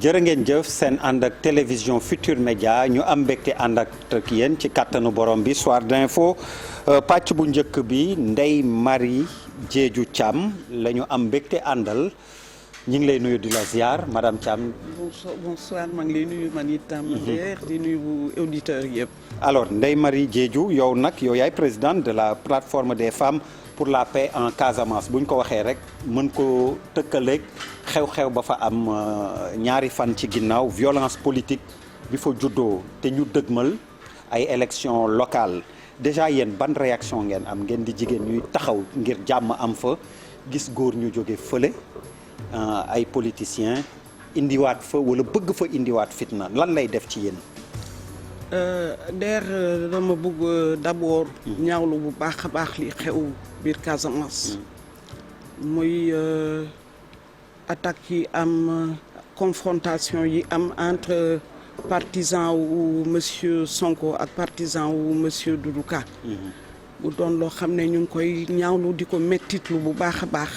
jërë ngeen jëf seen ànd ak télévision Futur Média ñu am mbégte ànd ak yéen ci kàttanu borom bi soir d'info pàcc bu njëkk bi Ndeye Marie Diédhiou Thiam la ñu am mbégte àndal ñu ngi lay nuyu di la ziar madame Thiam. bonsoir maa ngi lay nuyu man itam. di nuyu auditeurs yëpp. alors Ndeye Marie Diédhiou yow nag yow yaay présidente de la plateforme des femmes pour la paix en Casamance bu ñu ko waxee rek mën ko tëkkaleeg xew-xew ba fa am ñaari fan ci ginnaaw violence politique bi fa juddoo te ñu dëgmal ay élections locales déjà yéen ban réaction ngeen am ngeen di jigéen ñuy taxaw ngir jàmm am fa gis góor ñu jóge fële ay politiciens indiwaat fa wala bëgg fa indiwaat fitna lan lay def ci yéen. dama bëgg d'abord ñaawlu bu baax a baax li xew biir Casamance. muy attaques yi am confrontation yi am entre partisans wu monsieur Sonko ak partisans wu monsieur Doudou Ka. bu doon loo xam ne ñu ngi koy ñaawlu di ko mettitlu bu baax a baax.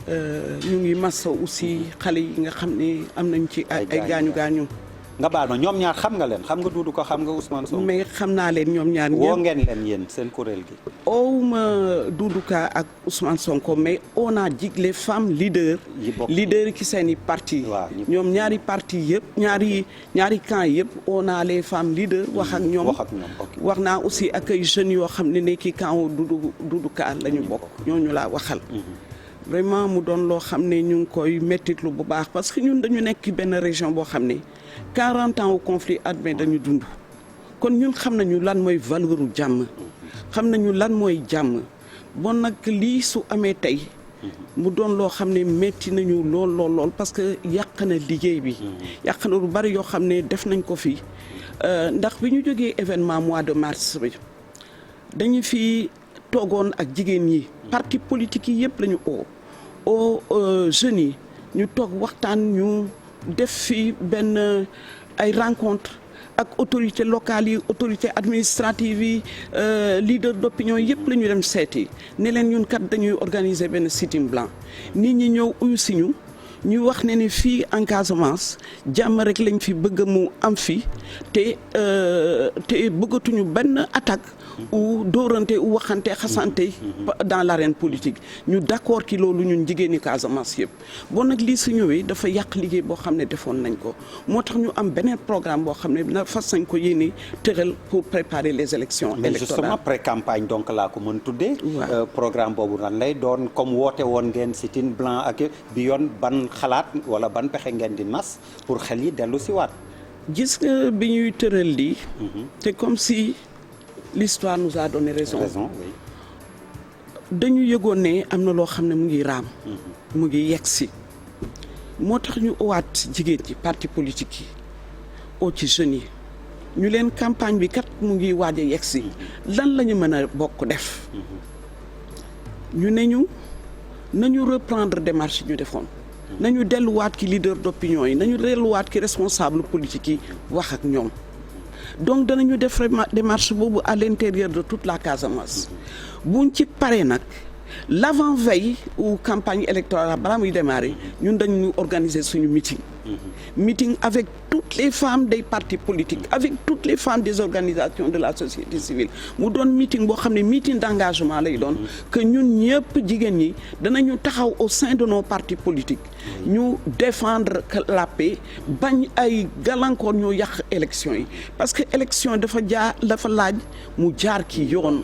ñu ngi massa aussi xale yi nga xam ne am nañ ci ay gaañu. nga baal ma ñoom ñaar xam nga leen xam nga Doudou Ka xam nga Ousmane Sonko. mais xam naa leen ñoom ñaar woo ngeen leen yéen seen kuréel gi. oowuma Doudou Ka ak Ousmane Sonko mais on a dit les femmes leaders. leaders ki seen i parti ñoom ñaari parti yëpp ñaari camp yëpp on a les femmes leaders. wax ak ñoom wax naa aussi ak ay jeunes yoo xam ne ki camp Doudou Ka la ñu bokk ñooñu laa waxal. vraiment mu doon loo xam ne ñu ngi koy mettitlu bu baax parce que ñun dañu nekk benn région boo xam ne 40 ans au conflit armé dañu dund kon ñun xam nañu lan mooy valeuru jàmm xam nañu lan mooy jàmm bon nag lii su amee tey mu doon loo xam ne metti nañu lool parce que yàq na liggéey bi yàq na lu bari yoo xam ne def nañ ko fi ndax bi ñu jógee événement mois de mars bi dañu fi toogoon ak jigéen ñi parti politique yi yëpp la ñu oo jeunes yi ñu toog waxtaan ñu def fi benn ay rencontre ak autorités locales yi autorités administratives yi leader d'opinion yëpp la ñu dem seeti ne leen ñun kat dañuy organiser benn sitting blanc nit ñi ñëw uyu si ñu wax ne ni fii en Casamance jàmm rek lañ fi bëgg mu am fi te bëggatuñu benn attaque ou dóorante ou waxante xasante dans l'arène politique ñu d'accord ki loolu ñun jigéeni Casamance yëpp bon nag lii su ñëwee dafa yàq liggéey boo xam ne defoon nañ ko moo tax ñu am beneen programme boo xam ne na fas nañ ko yéene tëral pour préparer les élections électorales. mais justement pré-campagne donc laa ko mën tuddee. programme boobu nan lay doon comme woote woon ngeen sit-in blanc ak bi yoon ban xalaat wala ban pexe ngeen di nas pour xel yi dellu si waat. gis nga bi ñuy tëral lii. te comme si l'histoire nous a donné raison. Oui. dañu yëgoon ne am na loo xam ne mu ngi raam. mu ngi yegg si. moo tax ñu owaat jigéen ci parti politique yi oo ci jeunes yi ñu leen campagne bi kat mu ngi waaj a yegg si lan la ñu mën a bokk def. ñu ne ñu nañu reprendre démarche yi ñu defoon. nañu delluwaat ki leader d'opinion yi nañu delluwaat ki responsable politique yi wax ak ñoom donc danañu def démarche boobu à l'intérieur de toute la Casamance buñ ci paree nag l'avant-veille ou campagne électorale balaa muy démarrer ñun dañu organiser suñu meeting avec toutes les femmes des partis politiques avec toutes les femmes des organisations de la société civile mu doon meeting boo xam ne meeting d'engagement lay doon que ñun ñëpp jigéen ñi danañu taxaw au sein de nos partis politiques ñu défendre la paix bañ ay gàllankoor ñoo yàq élection yi parce que élection dafa laaj mu jaar ki yoon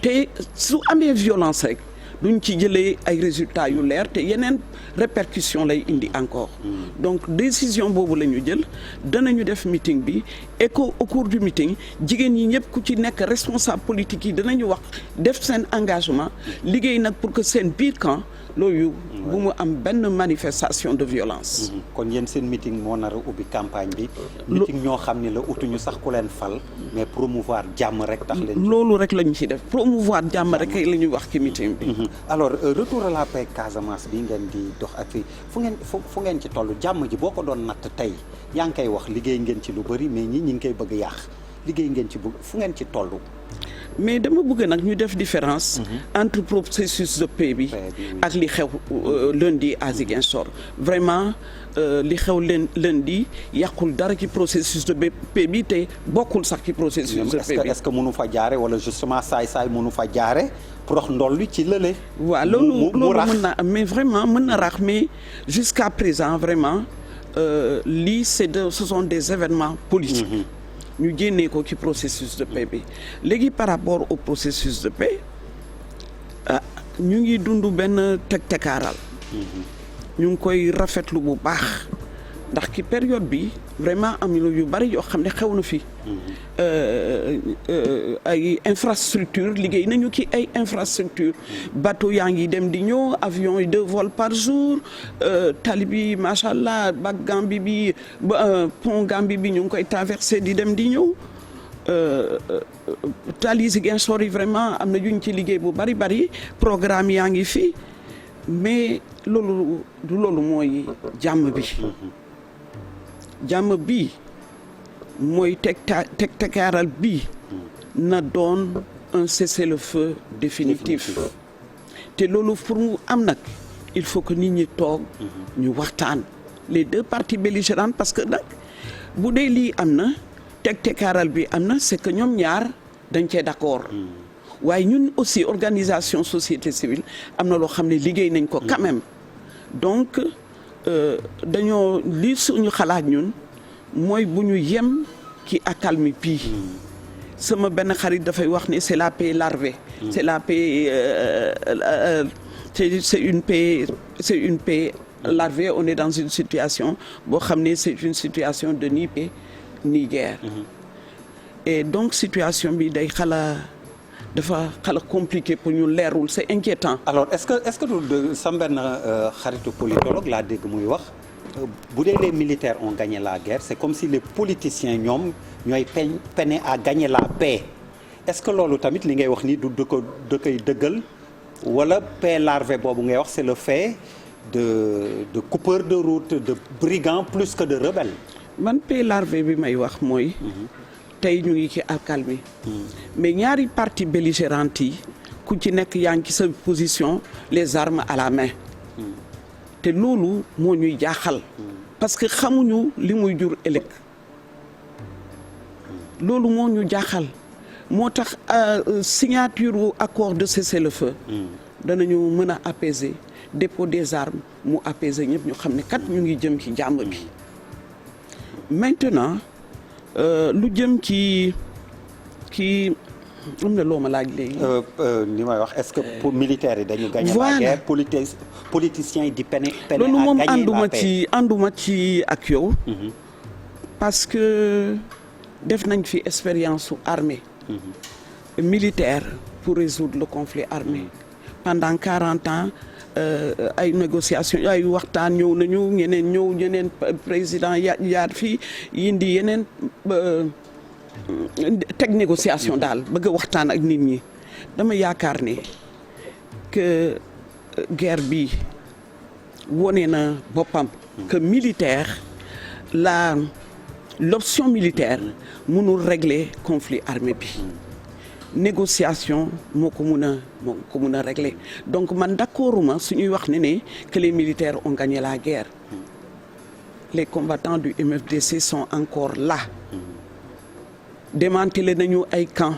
te su amee violence rek duñ ci jëlee ay résultats yu leer te yeneen répercussions lay indi encore donc décision boobu la ñu jël danañu def meeting bi et qu'au cours du meeting jigéen ñi ñëpp ku ci nekk responsable politique yi danañu wax def seen engagement liggéey nag pour que seen biir camp loolu bu mu am benn manifestation de violence. kon yéen seen meeting moo nar a ubbi campagne bi. meeting ñoo xam ne la utuñu sax ku leen fal mais promouvoir jàmm rek tax leen. loolu rek la ñu ci def promouvoir jàmm rek la ñuy wax ci meeting bi. alors retour à la paix Casamance bi ngeen di dox ak fii fu ngeen ci toll jàmm ji boo ko doon natt tey yaa ngi koy wax liggéey ngeen ci lu bari mais ñi ngi koy bëgg yàq liggéey ngeen ci bëgg fu ngeen ci toll. mais dama bëgg nag ñu def différence entre processus de paix bi ak li xew lundi à Ziguinchor. Vraiment li xew lundi yàqul dara ci processus de paix bi te bokkul sax ci processus de paix bi. est-ce que mënu fa jaare wala justement saay mënu fa jaare prox ndollu ci lële. waaw loolu mën na am mais vraiment mën na rax mais jusqu'à présent vraiment lii ce sont des événements politiques. ñu génnee ko ci processus de paix bi léegi par rapport au processus de paix ñu ngi dund benn teg-tekaaral. ñu ngi koy rafetlu bu baax ndax ci période bi vraiment am yu bari yoo xam ne xew na fi. ay infrastructure liggéey nañu ci ay infrastructure bateau yaa ngi dem di ñëw avion yi 2 vols par jour tali bi macha allah ba Gambie bi pont Gambie bi ñu ngi koy traversé di dem di ñëw tali Ziguinchor yi vraiment am na juñ ci liggéey bu bari programme yaa ngi fi mais loolu mooy jàmm bi. jàmm bi mooy tekaaral bi na doon un cessez-le-feu définitif te loolu pour mu am nag il faut que nit ñi toog ñu waxtaan les 2 parties belligérantes parce que nag bu dee lii am na tekaaral bi am na c'est que ñoom ñaar dañ cee d'accord waaye ñun aussi organisation société civile am na loo xam ne liggéey nañ ko quand même donc dañoo li suñu xalaat ñun mooy bu ñu yem ci accalmie bii sama benn xarit dafay wax ne c'est la paix larvée. C'est la paix c'est une paix larvée. On est dans une situation boo xam ne c'est une situation de ni paix ni guerre. Et donc situation bi day dafa compliqué pour ñu leerul c'est inquiétant. Alors est-ce que sam benn xaritu politologue laa dégg muy wax bu dee les militaires ont gagné la guerre c'est comme si les politiciens ñoom ñooy peiner à gagner la paix est-ce que loolu tamit li ngay wax ni da koy dëggal wala paix larvée boobu ngay wax c'est le fait de coupeurs de route de brigands plus que de rebelles. man paix larvée bi may wax mooy. tey ñu ngi ci accalmie mais ñaari parties belligérantes yi ku ci nekk yaa ngi ci sa position les armes à la main te loolu moo ñuy jaaxal parce que xamuñu li muy jur ëllëg loolu moo ñu jaaxal moo tax signature wu accord de cessez-le-feu danañu mën a apaiser dépôt des armes mu apaiser ñëpp ñu xam ne kat ñu ngi jëm ci jàmm bi maintenant lu jëm ci am na loo ma laaj léegi. li may wax est-ce que pour militaires yi dañu gagner la guerre politiciens yi di peiner loolu moom à gagner la paix. ànduma ci ak yow. parce que def nañ fi expérience su armée militaire pour résoudre le conflit armé pendant 40 ans. ay négociations ay waxtaan ñëw nañu ñeneen président yaar fii yindi yeneen teg négociation daal bëgg a waxtaan ak nit ñi dama yaakaar ne que guerre bi wone na boppam que militaire l'option militaire mënul régler conflit armé bi négociation moo ko mun a régler donc man d'accorduma suñuy wax ne que les militaires ont gagné la guerre les combattants du MFDC sont encore là démantelé nañu ay camps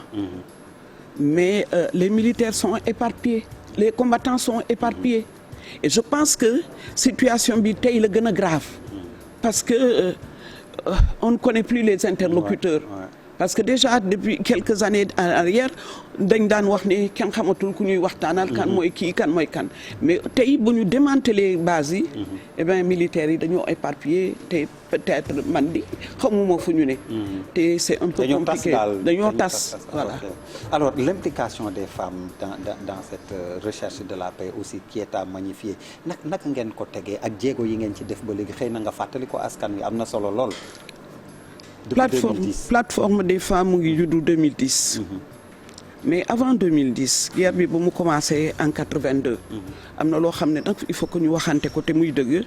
mais les militaires sont éparpillés les combattants sont éparpillés et je pense que situation bi tey la gën a grave parce que on ne connaît plus les interlocuteurs. Parce que déjà depuis quelques années en arrière dañ daan wax ne kenn xamatul ku ñuy waxtaanal kan mooy kii kan mooy kan mais tey bu ñu démanteler base yi eh bien militaires yi dañoo éparpillé te peut-être man di xamuma fu ñu ne te c'est un peu compliqué dañoo tas voilà. Alors l'implication des femmes dans cette recherche de la paix aussi qui est à magnifier naka ngeen ko tegee ak jéego yi ngeen ci def ba léegi xëy na nga fàttali ko askan wi am na solo lool. Plateforme des femmes mu ngi juddu 2010 mais avant 2010 guerre bi ba mu commencé en 82 am na loo xam ne nag il faut que ñu waxante ko te muy dëgg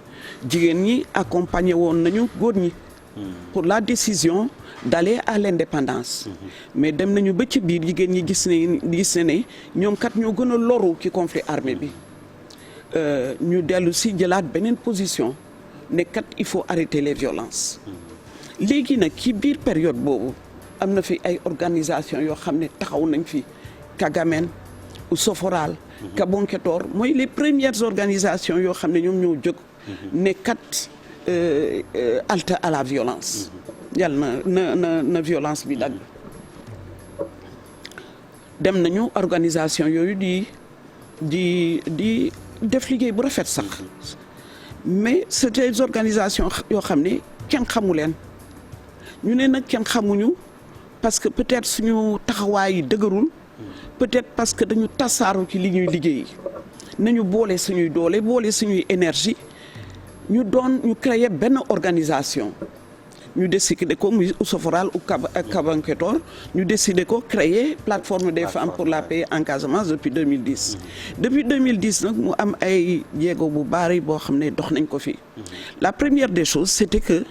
jigéen ñi accompagner woon nañu góor ñi pour la décision d'aller à l'indépendance. Mais dem nañu ba ci biir jigéen ñi gis ne ñoom kat ñoo gën a loru ci conflit armé bi ñu dellu si jëlaat beneen position ne kat il faut arrêter les violences. léegi nag ci biir période boobu am na fi ay organisation yoo xam ne taxaw nañ fi Kagamen ou Soforal Kabonketor mooy les premières organisations yoo xam ne ñoom ñoo jóg ne kat halte à la violence yàlla na violence bi dagg dem nañu organisation yooyu di def liggéey bu rafet sax mais c'est des organisations yoo xam ne kenn xamu leen ñu ne nag kenn xamuñu parce que peut-être suñu taxawaay yi dëgërul peut-être parce que dañu tasaaru ci li ñuy liggéey nañu boole suñuy doole boole suñuy énergie ñu créer benn organisation ñu décider ko muy Soforal ou Kabanketor ñu décider ko créer plateforme des femmes pour la paix en Casamance depuis 2010. Depuis 2010 nag mu am ay jéego bu bari boo xam ne dox nañ ko fi. La première des choses c'était que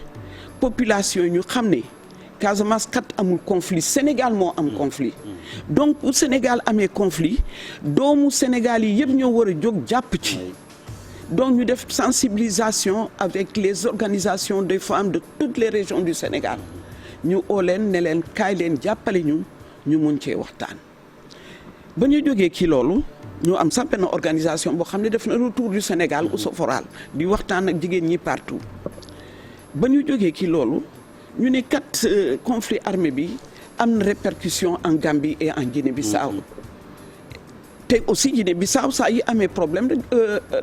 population yi ñu xam ne Casamance kat amul conflit Sénégal moo am conflit donc bu Sénégal amee conflit doomu Sénégal yi yëpp ñoo war a jóg jàpp ci. Donc ñu def sensibilisation avec les organisations des femmes de toutes les régions du Sénégal ñu oo leen ne leen kaay leen jàppale ñu mun cee waxtaan. ba ñu jógee ci loolu ñu am sax benn organisation boo xam ne def na retour du Sénégal au Soforal di waxtaan ak jigéen ñi partout. ba ñu jógee ci loolu ñu ne kat conflit armé bi am na répercussion en Gambie et en Guinée-Bissau. te aussi Guinée-Bissau saa yi amee problème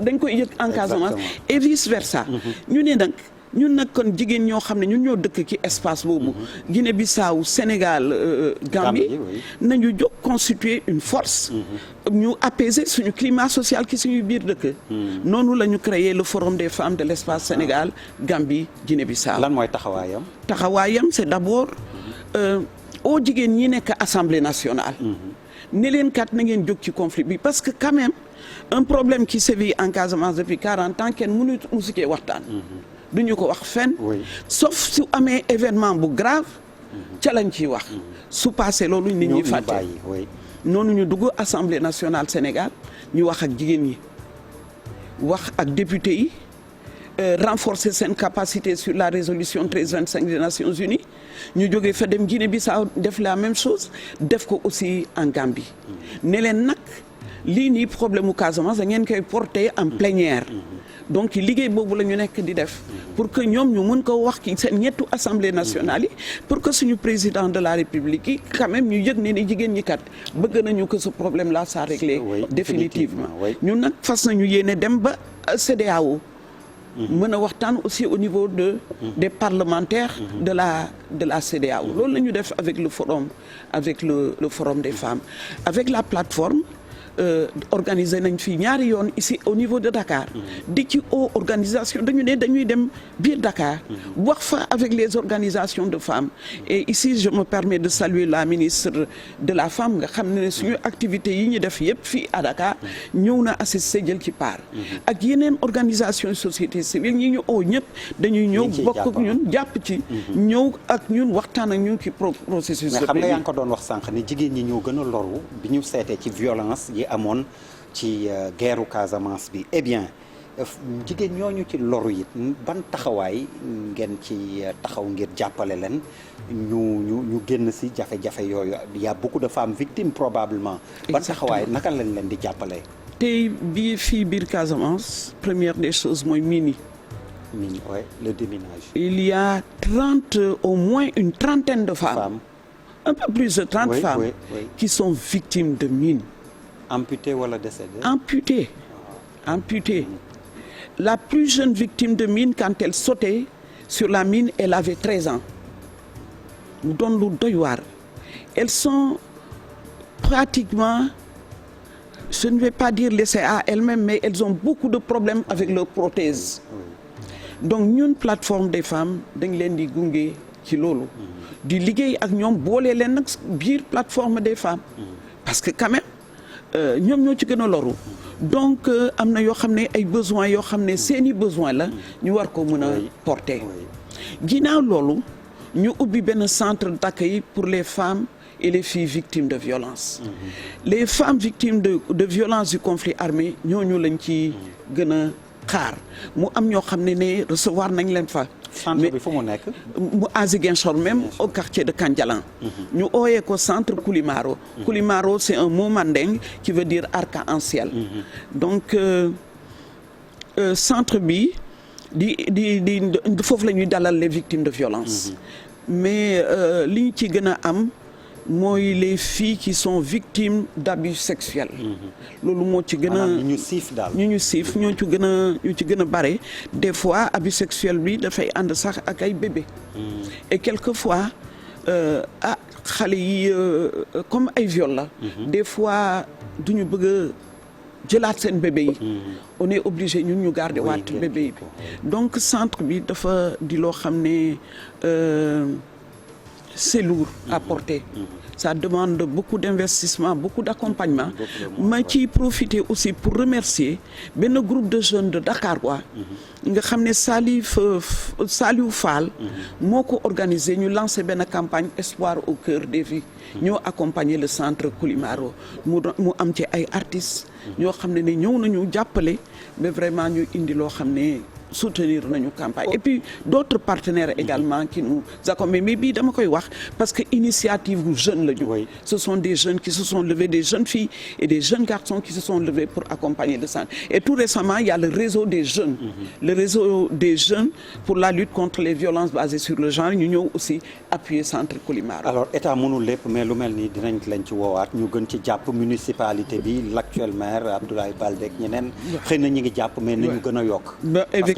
dañ koy yëg en Casamance et vice versa. ñu ne nag ñun nag kon jigéen ñoo xam ne ñun ñoo dëkk ci espace boobu. Guinée-Bissau Sénégal Gambie nañu jóg constituer une force. ñu apaiser suñu climat social ki suñu biir dëkk. noonu la ñu créer le forum des femmes de l'espace Sénégal Gambie Guinée-Bissau. lan mooy taxawaayam. taxawaayam c'est d'abord au jigéen ñi nekk Assemblée nationale. ne leen kat na ngeen jóg ci conflit bi parce que quand même un problème qui sévit en Casamance depuis 40 ans kenn musu cee waxtaan. duñu ko wax fenn. sauf su amee événement bu grave. ca lañ ciy wax. su passé loolu nit ñi fàtte. noonu ñu dugg Assemblée nationale Sénégal ñu wax ak jigéen ñi wax ak député yi renforcer seen capacité sur la résolution 1325 des Nations Unies. ñu jógee fa dem Guinée-Bissau def la même chose def ko aussi en Gambie ne leen nag lii nii problème mu Casamance da ngeen koy porter en plénière donc liggéey boobu la ñu nekk di def pour que ñoom ñu mën ko wax ci seen ñettu assemblée nationale yi pour que suñu président de la République yi quand même ñu yëg ne ni jigéen ñi kat bëgg nañu que ce problème là ça réglé définitivement ñun nag fas nañu yéene dem ba CEDEAO mën a waxtaan aussi au niveau des parlementaires de la CEDEAO loolu la ñu def avec le forum des femmes avec la plateforme organiser nañ fii ñaari yoon ici au niveau de Dakar di ci organisation dañuy dem biir Dakar wax fa avec les organisations de femmes et ici je me permets de saluer la ministre de la femme nga xam ne suñu activités yi ñu def yëpp fii à Dakar ñëw na assister jël ci part ak yeneen organisation société civile ñi ñu ñëpp dañuy ñëw bokk ak ñun jàpp ci ñëw ak ñun waxtaan ak ñun ci processus de xam nga yaa ngi ko doon wax sànq ni jigéen ñi ñoo gën a loru bi ñu seetee ci violence amoon ci guerru Casamance bi eh bien jigéen ñooñu ci loru it ban taxawaay ngeen ci taxaw ngir jàppale leen ñu génn si jafe-jafe yooyu y a beaucoup de femmes victimes probablement. ban taxawaay naka lañ leen di jàppale. tey bii fii biir Casamance première des choses mooy mine oui, le déminage. Il y a au moins une trentaine de femmes. Un peu plus de 30 femmes qui sont victimes de mines. Amputées ou décédées? Amputées. La plus jeune victime de mine, quand elle sautait sur la mine, elle avait 13 ans. Nous donnons le doyoir. Elles sont pratiquement, je ne vais pas dire laissées à elles-mêmes, mais elles ont beaucoup de problèmes avec leurs prothèses. Donc, nous, une plateforme des femmes, nous les gunge ci loolu di liggéey ak ñoom boole leen nag biir plateforme des femmes parce que quand même ñoom ñoo ci gën a loru donc am na yoo xam ne ay besoins yoo xam ne seeni besoin la ñu war ko mën a porter ginnaaw loolu ñu ubbi benn centre d'accueil pour les femmes et les filles victimes de violence. Les femmes victimes de violence du conflit armé ñooñu lañ ci gën a xaar mu am ñoo xam ne recevoir nañ leen fa. centre bi fu mu nekk. mu à Ziguinchor même au quartier de Kandialang. ñu ooyee ko centre Koulimaro. Koulimaro c'est un mot manding qui veut dire arc-en-ciel. Donc centre bi di foofu la ñuy dalal les victimes de violence. Mais li ñu ci gën a am mooy les filles qui sont victimes d'abus sexuels. loolu moo ci gën a ñu siif daal ñu siif ñoo ci gën a bare des fois abus sexuel bi dafay ànd sax ak ay bébé. et quelquefois xale yi comme ay viol la. des fois duñu bëgg a jëlaat seen bébé yi. on est obligé ñun ñu garder waat bébé yi bi donc centre bi dafa di loo xam ne c'est lourd à porter. Ça demande beaucoup d'investissement, beaucoup d'accompagnement. Ma ciy profiter aussi pour remercier benn groupe de jeunes de Dakar quoi. nga xam ne Saliou Fall. moo ko organisé ñu lancé benn campagne espoir au cœur des vies. ñoo accompagner le centre Koulimaro mu am ci ay artistes. ñoo xam ne ñëw nañu jàppale mais vraiment ñu indi loo xam ne. soutenir nañu campagne et puis d'autres partenaires également qui nous accompagnent mais bii dama koy wax parce que initiative bu jeune la ñu ce sont des jeunes qui se sont levés des jeunes filles et des jeunes garçons qui se sont levés pour accompagner le centre et tout récemment il y a le réseau des jeunes le réseau des jeunes pour la lutte contre les violences basées sur le genre ñu ñëw aussi appuyer centre Koulimaro. Alors état mënul lépp mais lu mel ni dinañ leen ci woowaat ñu gën ci jàpp municipalité bi l'actuel maire Abdoulaye Baldé ak ñeneen xëy na ñi ngi jàpp mais nañu gën a yokk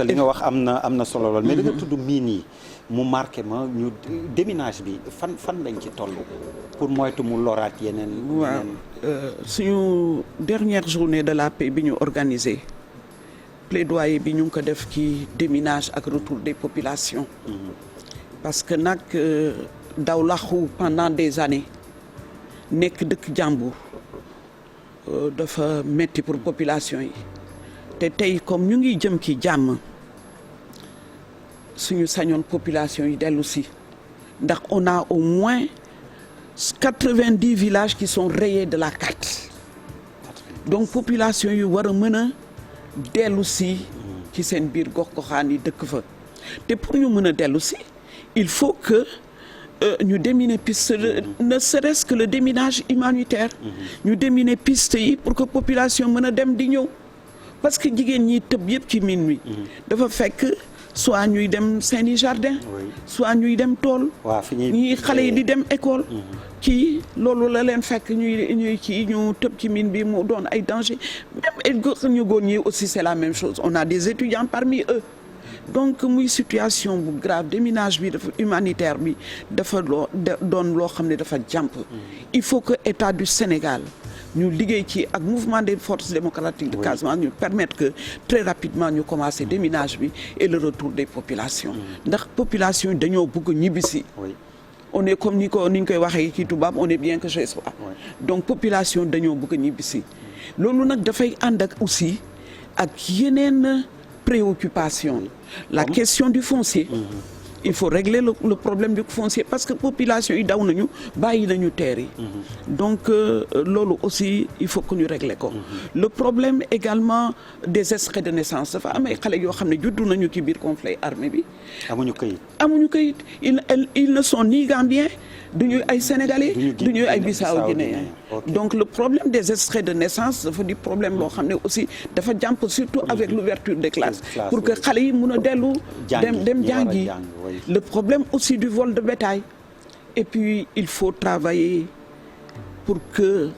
li nga wax am na solo lool mais da nga tudd miin yi mu marqué ma ñu déminage bi fan lañ ci toll pour moytu mu loraat yeneen. waaw suñu dernière journée de la paix bi ñu organisé plaidoyer bi ñu ngi ko def ci déminage ak retour des populations. parce que nag daw laxu pendant des années nekk dëkk jàmbur dafa metti pour population yi te tey comme ñu ngi jëm ci jàmm. suñu sañoon population yi dellu si ndax on a au moins 90 villages qui sont rayés de la carte donc population yi war a mën a dellu si ci seen biir gox-goxaan yi dëkk fa te pour ñu mën a dellu si il faut que ñu déminer piste ne serait-ce que le déminage humanitaire ñu déminer piste yi pour que population mën a dem di ñëw parce que jigéen ñi tëb yëpp ci miin wi dafa fekk soit ñuy dem seeni jardin soit ñuy dem tool ñi xale yi di dem école ci loolu la leen fekk ñuy ci ñu tëb ci mine bi mu doon ay danger même ñu góor ñi aussi c'est la même chose on a des étudiants parmi eux donc muy situation bu grave déminage bi dafa humanitaire bi dafa doon loo xam ne dafa jàmp il faut que État du Sénégal ñu liggéey ci ak mouvement des forces démocratiques de Casamance ñu permettre que très rapidement ñu commencer déminage bi et le retour des populations ndax population yi dañoo bëgg ñibbisi on est comme ni ñu koy waxee ci tubaab on est bien que chez soi donc population dañoo bëgg ñibbisi loolu nag dafay ànd ak aussi ak yeneen préoccupation la question du foncier il faut régler le problème du foncier parce que population yi daw nañu bàyyi nañu terre yi donc loolu aussi il faut que ñu régler ko le problème également des extraits de naissance dafa am ay xale yoo xam ne juddu nañu ci biir conflit armé bi amuñu këyit ils ne sont ni gambiens duñu ay sénégalais duñu ay bissau guinéens donc le problème des extraits de naissance dafa di problème loo xam ne aussi dafa jàmp surtout avec l'ouverture des classes pour que xale yi mun a dellu dem jàngi le problème aussi du vol de bétail et puis il faut travailler pour que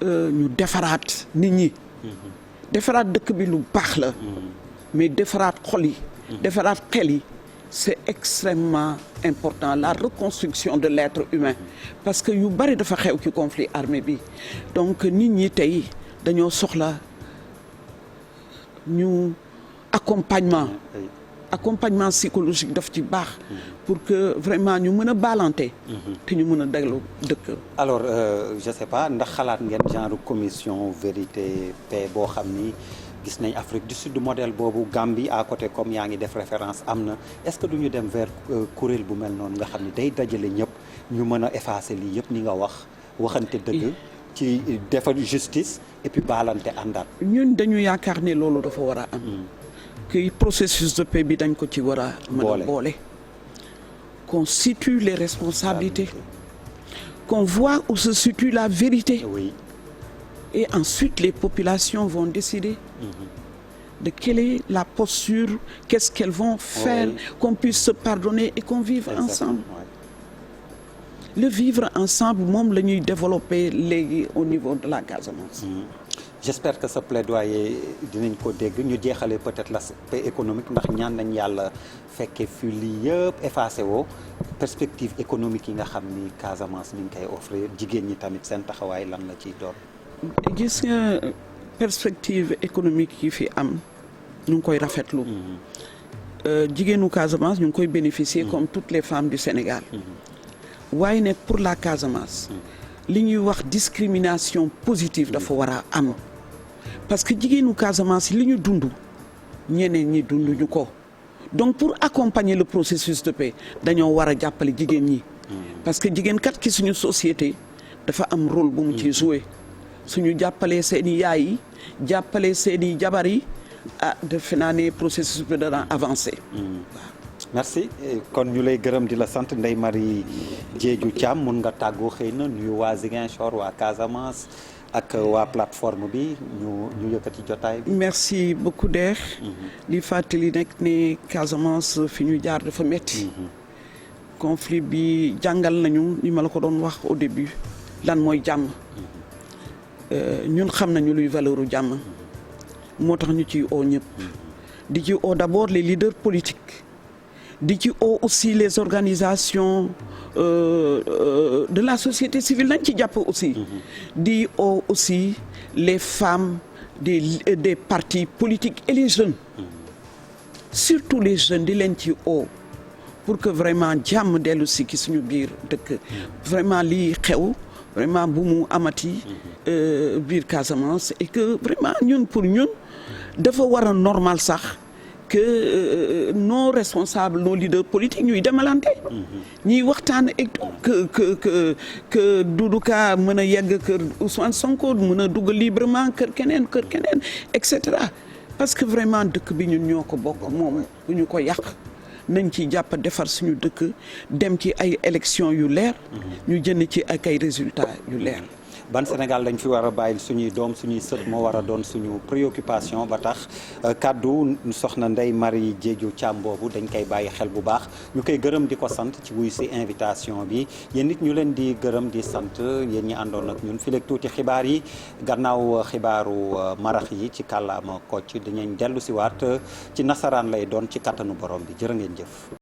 ñu defaraat nit ñi defaraat dëkk bi lu baax la mais defaraat xol yi defaraat xel yi c'est extrêmement important la reconstruction de l'être humain parce que yu bari dafa xew ci conflit armé bi donc nit ñi tey dañoo soxla ñu accompagnement psychologique daf ci baax pour que vraiment ñu mën a baalante te ñu mën a déglu dëkk alors je sais pas ndax xalaat ngeen genre commission vérité paix boo xam ni gis nañ Afrique du Sud modèle boobu Gambie à côté comme yaa ngi def référence am na est-ce que du ñu dem vers kuréel bu mel noonu nga xam ne day dajale ñëpp ñu mën a effacer lii yëpp ni nga waxante dëgg ci defar justice et puis baalante àndaat. ñun dañu yaakaar ne loolu dafa war a am. que processus de paix bi dañ ko ci war a mën a boole. qu'on situe les responsabilités. Qu'on voit où se situe la vérité. Oui. Et ensuite, les populations vont décider de quelle est la posture, qu'est-ce qu'elles vont faire, qu'on puisse se pardonner et qu'on vive ensemble. Le vivre ensemble, moom la ñuy développer léegi au niveau de la Casamance. J'espère que ce plaidoyer dinañ ko dégg ñu jeexalee peut-être l'aspect économique ndax ñaan nañ yàlla fekkee fi lii yëpp effacé woo perspective économique yi nga xam ni Casamance mi ngi koy offrir jigéen ñi tamit seen taxawaay lan la ciy doon. gis nga perspective économique yi fi am ñu ngi koy rafetlu. jigéenu Casamance ñu ngi koy bénéficier comme toutes les femmes du Sénégal. waaye nag pour la Casamance. li ñuy wax discrimination positive dafa war a am. parce que jigéenu Casamance li ñu dund ñeneen ñi dunduñu ko donc pour accompagner le processus de paix dañoo war a jàppale jigéen ñi. parce que jigéen kat ki suñu société dafa am rôle bu mu ciy jouer suñu jàppalee seen i yaay yi jàppalee seen i jabar yi defe naa ne processus bi dana avancer. merci kon ñu lay gërëm di la sant Ndeye Marie Diédhiou Thiam mun nga tàggoo xëy na nuyu waa Ziguinchor waa Casamance ak waa plateforme bi ñu yëkkati jotaay bi. merci beaucoup Der. di fàttali nag ne Casamance fi ñu jaar dafa metti conflit bi jàngal nañu ni ma la ko doon wax au début lan mooy jàmm. ñun xam nañu luy valeuru jàmm. moo tax ñu ciy oo ñëpp. di ci oo d'abord les leaders politiques. di ci oo aussi les organisations de la société civile nañ ci jàpp aussi. di oo aussi les femmes des partis politiques et les jeunes. surtout les jeunes di leen ci oo pour que vraiment jàmm dellu si ki suñu biir dëkk. vraiment lii xew vraiment bu mu amati. biir Casamance et que vraiment ñun pour ñun dafa war a normal sax. que nos responsables nos leaders politiques ñuy demalante. ñuy waxtaan ak que Doudou Ka mën a yegg kër Ousmane Sonko mën a dugg librement kër keneen et cetera parce que vraiment dëkk bi ñun ñoo ko bokk moom bu ñu ko yàq nañ ci jàpp defar suñu dëkk dem ci ay élections yu leer. ñu jënd ci ak ay résultats yu leer. ban Sénégal lañ fi war a bàyyil suñuy doom suñuy sët moo war a doon suñu préoccupation ba tax kaddu soxna Ndeye Marie Diédhiou Thiam boobu dañ koy bàyyi xel bu baax ñu koy gërëm di ko sant ci wuy si invitation bi yéen nit ñu leen di gërëm di sant yéen ñi àndoon ak ñun fi leeg tuuti xibaar yi gannaaw xibaaru marax yi ci kàllaama Kocc dinañ dellu si waat ci nasaraan lay doon ci kattanu borom bi jërë ngeen jëf